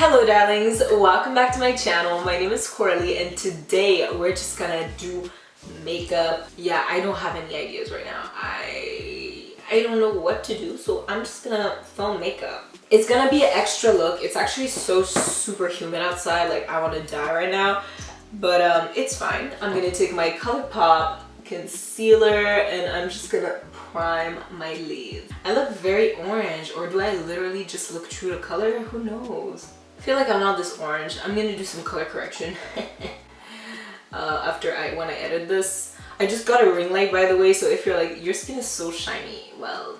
Hello darlings, welcome back to my channel. My name is Coralie and today we're just gonna do makeup. Yeah, I don't have any ideas right now. I don't know what to do, so I'm just gonna film makeup. It's gonna be an extra look. It's actually so super humid outside, like I want to die right now, but it's fine. I'm gonna take my Colourpop concealer and I'm just gonna prime my lids. I look very orange, or do I literally just look true to color? Who knows? I feel like I'm not this orange. I'm gonna do some color correction when I edit this. I just got a ring light, by the way, so if you're like, your skin is so shiny, well,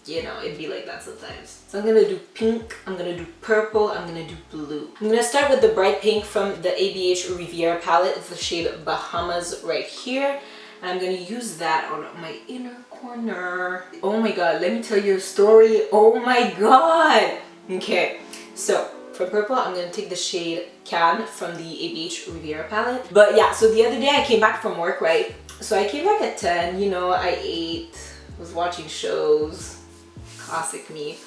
you know, it'd be like that sometimes. So I'm gonna do pink, I'm gonna do purple, I'm gonna do blue. I'm gonna start with the bright pink from the ABH Riviera palette. It's the shade Bahamas right here. And I'm gonna use that on my inner corner. Oh my god, let me tell you a story. Oh my god! Okay, so for purple, I'm gonna take the shade Can from the ABH Riviera palette. But yeah, so the other day I came back from work, right? So I came back at 10, you know, I ate, was watching shows, classic me.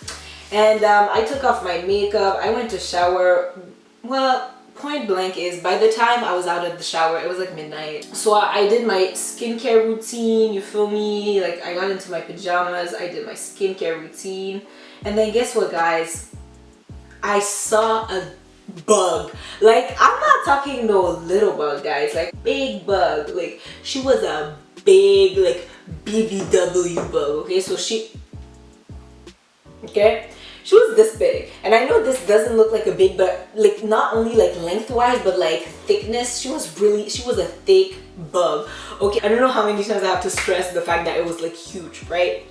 And I took off my makeup, I went to shower. Well, point blank is, by the time I was out of the shower, it was like midnight. So I did my skincare routine, you feel me? Like I got into my pajamas, I did my skincare routine. And then guess what, guys? I saw a bug. Like, I'm not talking no little bug, guys. Like, big bug. Like, she was a big, like, BBW bug, okay? So she was this big. And I know this doesn't look like a big, but like not only like lengthwise, but like thickness. She was a thick bug. Okay, I don't know how many times I have to stress the fact that it was like huge, right?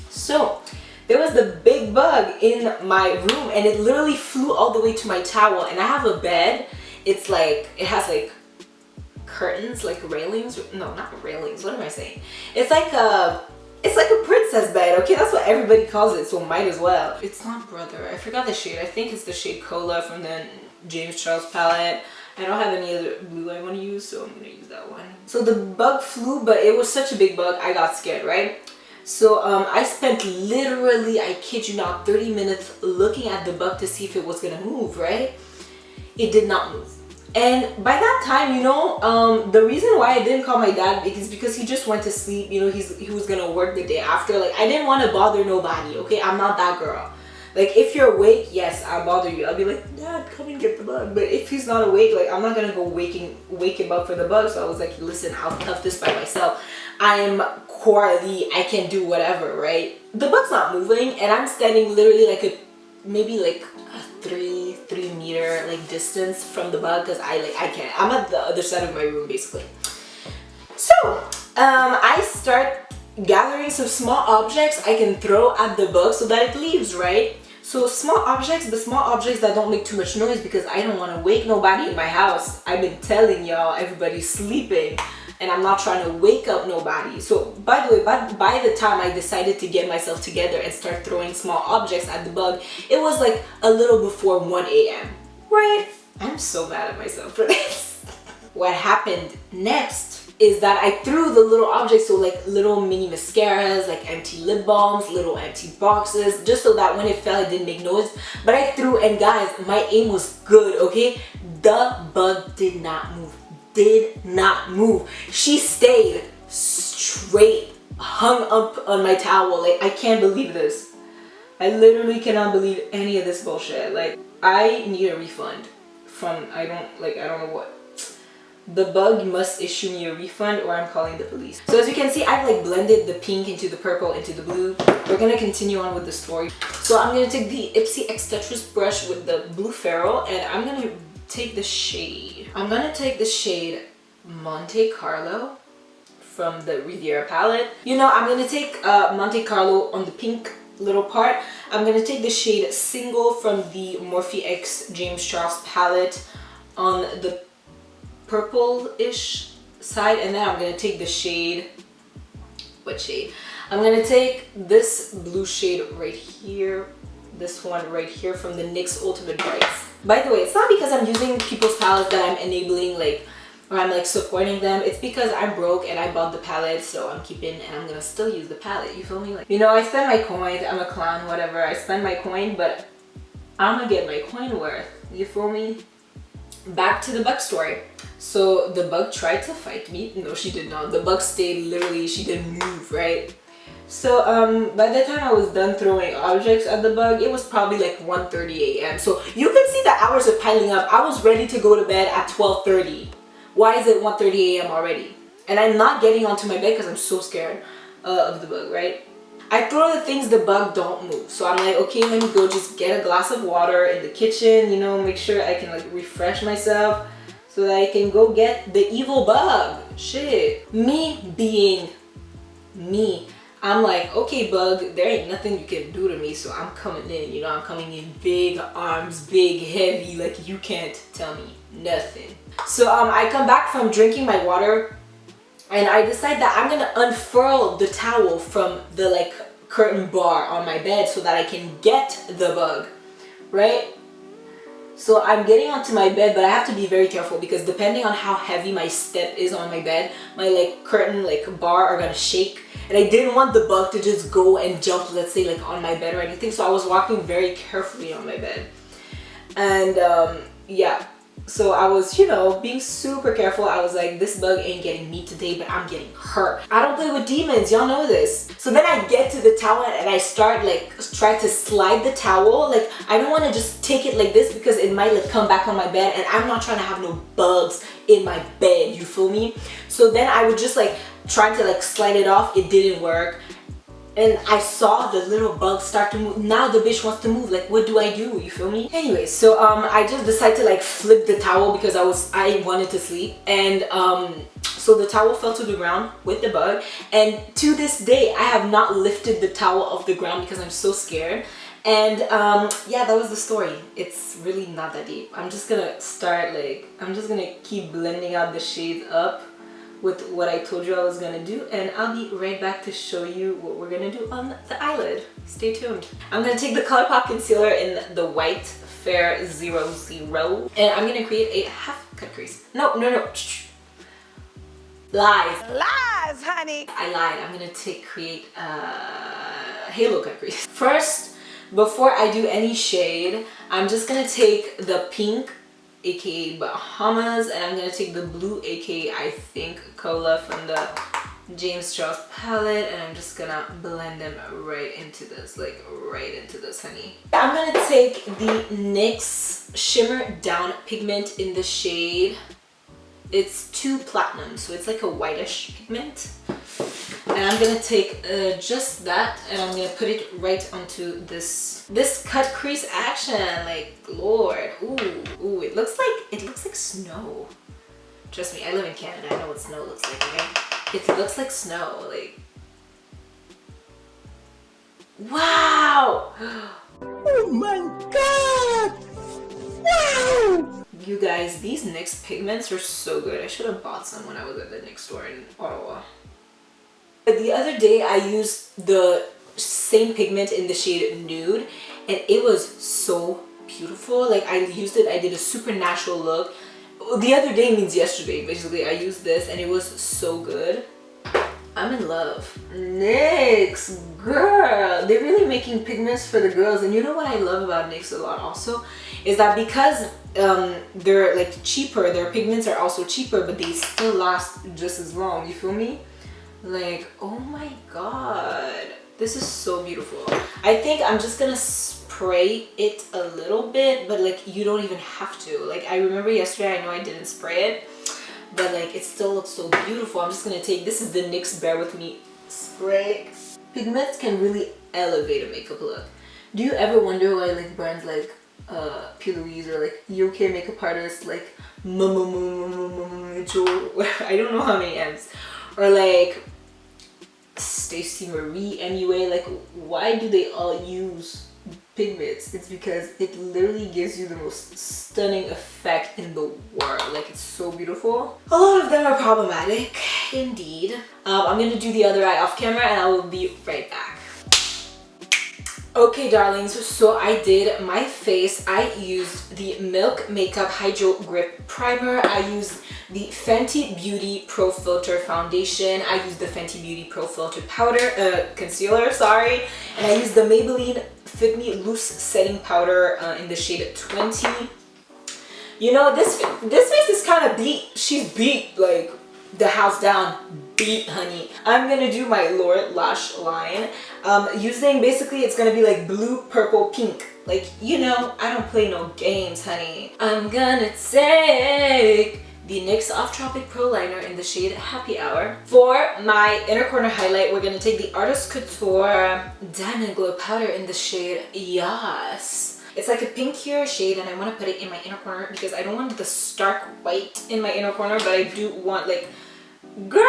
So there was the big bug in my room and it literally flew all the way to my towel. And I have a bed. It's like, it has like curtains, like railings. No, not railings. What am I saying? It's like a princess bed, okay? That's what everybody calls it, so might as well. It's not Brother. I forgot the shade. I think it's the shade Cola from the James Charles palette. I don't have any other blue I want to use, so I'm going to use that one. So the bug flew, but it was such a big bug, I got scared, right? So I spent literally, I kid you not, 30 minutes looking at the bug to see if it was going to move, right? It did not move. And by that time, you know, the reason why I didn't call my dad is because he just went to sleep. You know, he was gonna work the day after. Like, I didn't want to bother nobody, okay? I'm not that girl. Like, if you're awake, yes, I'll bother you. I'll be like, Dad, come and get the bug. But if he's not awake, like, I'm not gonna go wake him up for the bug. So I was like, listen, I'll tough this by myself. I'm Coralie, I can do whatever, right? The bug's not moving, and I'm standing literally like maybe like a 3 meter like distance from the bug, because I can't. I'm at the other side of my room basically. So I start gathering some small objects I can throw at the bug so that it leaves, right? So small objects, the small objects that don't make too much noise, because I don't want to wake nobody in my house. I've been telling y'all, everybody's sleeping and I'm not trying to wake up nobody. So by the way, by the time I decided to get myself together and start throwing small objects at the bug, it was like a little before 1 a.m. Right? I'm so mad at myself for this. What happened next is that I threw the little objects, so like little mini mascaras, like empty lip balms, little empty boxes, just so that when it fell it didn't make noise. But I threw, and guys, my aim was good, okay? The bug did not move. Did not move. She stayed straight, hung up on my towel. Like, I can't believe this. I literally cannot believe any of this bullshit. Like, I need a refund from, I don't know what. The bug must issue me a refund or I'm calling the police. So as you can see, I've like blended the pink into the purple into the blue. We're gonna continue on with the story. So I'm gonna take the Ipsy X Tetris brush with the blue ferrule, and I'm gonna take the shade. I'm gonna take the shade Monte Carlo from the Riviera palette. You know, I'm gonna take Monte Carlo on the pink little part. I'm gonna take the shade Single from the Morphe X James Charles palette on the purple-ish side, and then I'm gonna take the shade, what shade? I'm gonna take this blue shade right here, this one right here from the NYX Ultimate Brights. By the way, it's not because I'm using people's palettes that I'm enabling, like, or I'm like supporting them. It's because I'm broke and I bought the palette, so I'm keeping, and I'm gonna still use the palette, you feel me? Like, you know, I spend my coin, I'm a clown, whatever, I spend my coin, but I'm gonna get my coin worth. You feel me? Back to the bug story. So the bug tried to fight me. No, she did not. The bug stayed literally, she didn't move, right? So by the time I was done throwing objects at the bug, it was probably like 1:30 a.m. So you can see the hours are piling up. I was ready to go to bed at 12:30. Why is it 1:30 a.m. already? And I'm not getting onto my bed because I'm so scared of the bug, right? I throw the things the bug don't move. So I'm like, okay, let me go just get a glass of water in the kitchen, you know, make sure I can like refresh myself so that I can go get the evil bug. Shit. Me being me, I'm like, okay bug, there ain't nothing you can do to me, so I'm coming in, you know, I'm coming in big arms, big, heavy, like you can't tell me nothing. So I come back from drinking my water, and I decide that I'm gonna unfurl the towel from the like curtain bar on my bed so that I can get the bug, right? So I'm getting onto my bed, but I have to be very careful because depending on how heavy my step is on my bed, my like curtain like bar are gonna shake. And I didn't want the bug to just go and jump, let's say like on my bed or anything. So I was walking very carefully on my bed. And yeah. So I was, you know, being super careful. I was like, this bug ain't getting me today, but I'm getting hurt. I don't play with demons, y'all know this. So then I get to the towel and I start like, try to slide the towel. Like, I don't want to just take it like this because it might like come back on my bed, and I'm not trying to have no bugs in my bed, you feel me? So then I would just like, trying to like slide it off. It didn't work. And I saw the little bug start to move. Now the bitch wants to move. Like, what do I do? You feel me? Anyway, so I just decided to like flip the towel because I wanted to sleep. And so the towel fell to the ground with the bug. And to this day, I have not lifted the towel off the ground because I'm so scared. And yeah, that was the story. It's really not that deep. I'm just gonna start like, I'm just gonna keep blending out the shades up with what I told you I was gonna do, and I'll be right back to show you what we're gonna do on the eyelid. Stay tuned. I'm gonna take the Colourpop concealer in the White Fair 00, and I'm gonna create a half cut crease. No. Lies, honey. I lied. I'm gonna create a halo cut crease. First, before I do any shade, I'm just gonna take the pink, aka Bahamas, and I'm gonna take the blue, aka I think Cola, from the James Charles palette, and I'm just gonna blend them right into this, like right into this, honey. I'm gonna take the NYX Shimmer Down pigment in the shade, it's 2 Platinum, so it's like a whitish pigment. And I'm gonna take just that, and I'm gonna put it right onto this cut crease action. Like, Lord, ooh, it looks like snow. Trust me, I live in Canada. I know what snow looks like. Okay, it looks like snow. Like, wow! Oh my God! Wow! You guys, these NYX pigments are so good. I should have bought some when I was at the NYX store in Ottawa. The other day I used the same pigment in the shade Nude, and it was so beautiful. Like, I used it, I did a super natural look. The other day means yesterday, basically. I used this and it was so good. I'm in love. NYX, girl, they're really making pigments for the girls. And you know what I love about NYX a lot also is that because they're like cheaper, their pigments are also cheaper, but they still last just as long. You feel me? Like, oh my God, this is so beautiful. I think I'm just gonna spray it a little bit, but like, you don't even have to. Like, I remember yesterday, I know I didn't spray it, but like, it still looks so beautiful. I'm just gonna take, this is the NYX Bear With Me spray. Pigments can really elevate a makeup look. Do you ever wonder why like brands like P. Louise or like UK makeup artists like I don't know how many M's, or like Stacey Marie MUA, like, why do they all use pigments? It's because it literally gives you the most stunning effect in the world. Like, it's so beautiful. A lot of them are problematic, indeed. I'm gonna do the other eye off camera and I will be right back. Okay darlings, so I did my face. I used the Milk Makeup Hydro Grip Primer. I used the Fenty Beauty Pro Filtr Foundation. I used the Fenty Beauty Pro Filtr Concealer, sorry. And I used the Maybelline Fit Me Loose Setting Powder in the shade 20. You know, this face is kind of beat. She's beat, like, the house down. Beat, honey. I'm gonna do my lower lash line using, basically it's gonna be like blue, purple, pink. Like, you know, I don't play no games, honey. I'm gonna take the NYX Off Tropic Pro Liner in the shade Happy Hour. For my inner corner highlight, we're gonna take the Artist Couture Diamond Glow Powder in the shade YASSS. It's like a pinkier shade, and I want to put it in my inner corner because I don't want the stark white in my inner corner, but I do want, like, girl,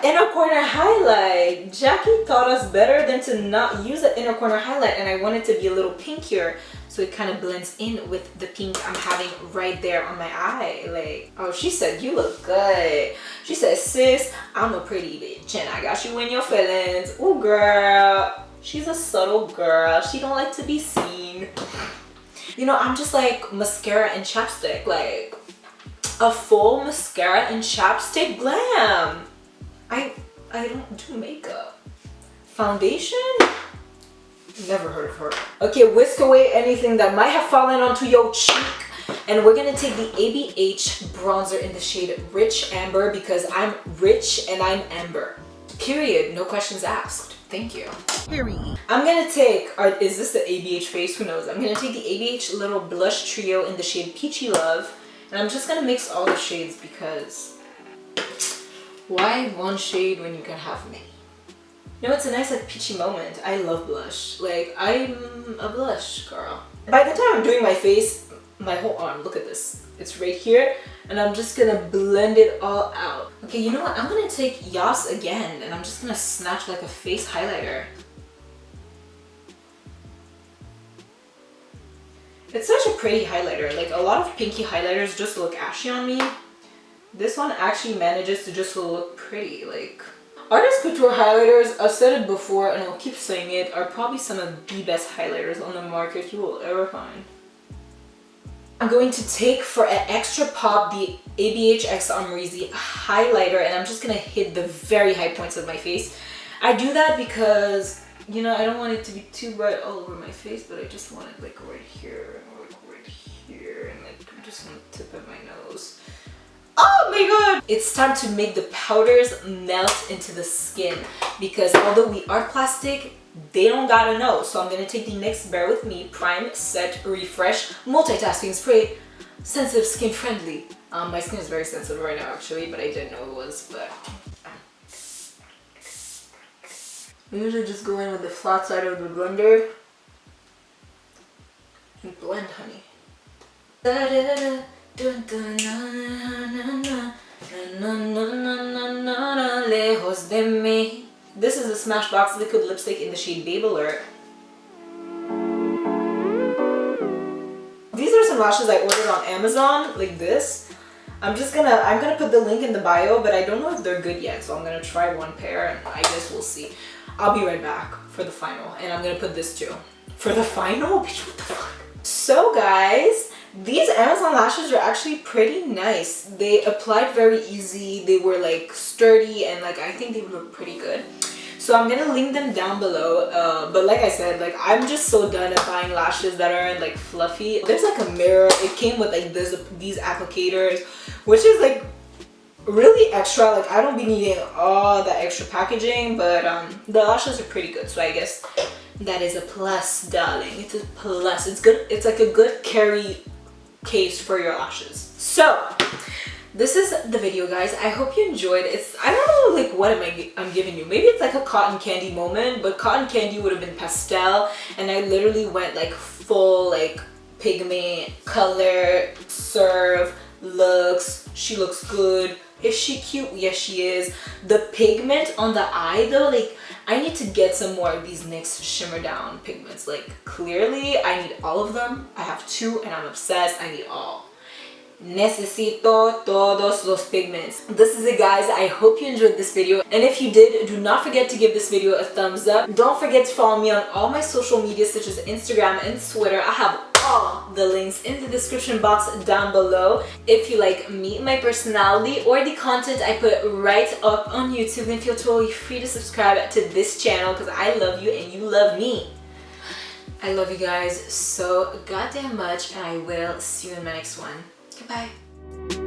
inner corner highlight. Jackie taught us better than to not use an inner corner highlight, and I want it to be a little pinkier so it kind of blends in with the pink I'm having right there on my eye. Like, oh, she said you look good. She said, sis, I'm a pretty bitch and I got you in your feelings. Oh girl, she's a subtle girl. She don't like to be seen. You know, I'm just like mascara and chapstick, like a full mascara and chapstick glam. I don't do makeup. Foundation? Never heard of her. Okay, whisk away anything that might have fallen onto your cheek. And we're gonna take the ABH bronzer in the shade Rich Amber because I'm rich and I'm amber. Period. No questions asked. Thank you. Period. I'm gonna take, or is this the ABH face? Who knows? I'm gonna take the ABH little blush trio in the shade Peachy Love. And I'm just gonna mix all the shades because why one shade when you can have me? You know, it's a nice like peachy moment. I love blush. Like, I'm a blush girl. By the time I'm doing my face, my whole arm, look at this. It's right here, and I'm just gonna blend it all out. Okay, you know what? I'm gonna take YASSS again, and I'm just gonna snatch like a face highlighter. It's such a pretty highlighter. Like, a lot of pinky highlighters just look ashy on me. This one actually manages to just look pretty. Like, Artist Couture highlighters, I've said it before and I'll keep saying it, are probably some of the best highlighters on the market you will ever find. I'm going to take, for an extra pop, the ABH X Amrezy highlighter, and I'm just gonna hit the very high points of my face. I do that because, you know, I don't want it to be too bright all over my face, but I just want it like right here, and like right here, and like just on the tip of my nose. Oh my god! It's time to make the powders melt into the skin because although we are plastic, they don't gotta know. So I'm gonna take the NYX Bear With Me Prime Set Refresh Multitasking Spray, sensitive skin friendly. My skin is very sensitive right now actually, but I didn't know it was, but I usually just go in with the flat side of the blender and blend, honey. Da, da, da, da. Dun, dun, na, na, na, na, na, na, na, lejos de mí. This is the Smashbox liquid lipstick in the shade Babe Alert. These are some lashes I ordered on Amazon, like this. I'm gonna put the link in the bio, but I don't know if they're good yet, so I'm gonna try one pair and I guess we'll see. I'll be right back for the final, and I'm gonna put this too. For the final? Bitch, what the fuck? So guys, these Amazon lashes are actually pretty nice. They applied very easy. They were like sturdy and like I think they look pretty good. So I'm gonna link them down below. But like I said, like I'm just so done at buying lashes that are like fluffy. There's like a mirror. It came with like these applicators, which is like really extra. Like I don't be needing all that extra packaging, but the lashes are pretty good. So I guess that is a plus, darling. It's a plus. It's good. It's like a good carry case for your lashes. So this is the video, guys. I hope you enjoyed. I don't know like what I'm giving you. Maybe it's like a cotton candy moment, but cotton candy would have been pastel, and I literally went like full like pigment, color, serve, looks. She looks good. Is she cute? Yes, she is. The pigment on the eye though, like I need to get some more of these NYX Shimmer Down pigments. Like clearly I need all of them. I have 2 and I'm obsessed. I need all. Necesito todos los pigments. This is it, guys. I hope you enjoyed this video, and if you did, do not forget to give this video a thumbs up. Don't forget to follow me on all my social media such as Instagram and Twitter. I have all the links in the description box down below. If you like me, my personality, or the content I put right up on YouTube, then feel totally free to subscribe to this channel because I love you and you love me. I love you guys so goddamn much, and I will see you in my next one. Goodbye.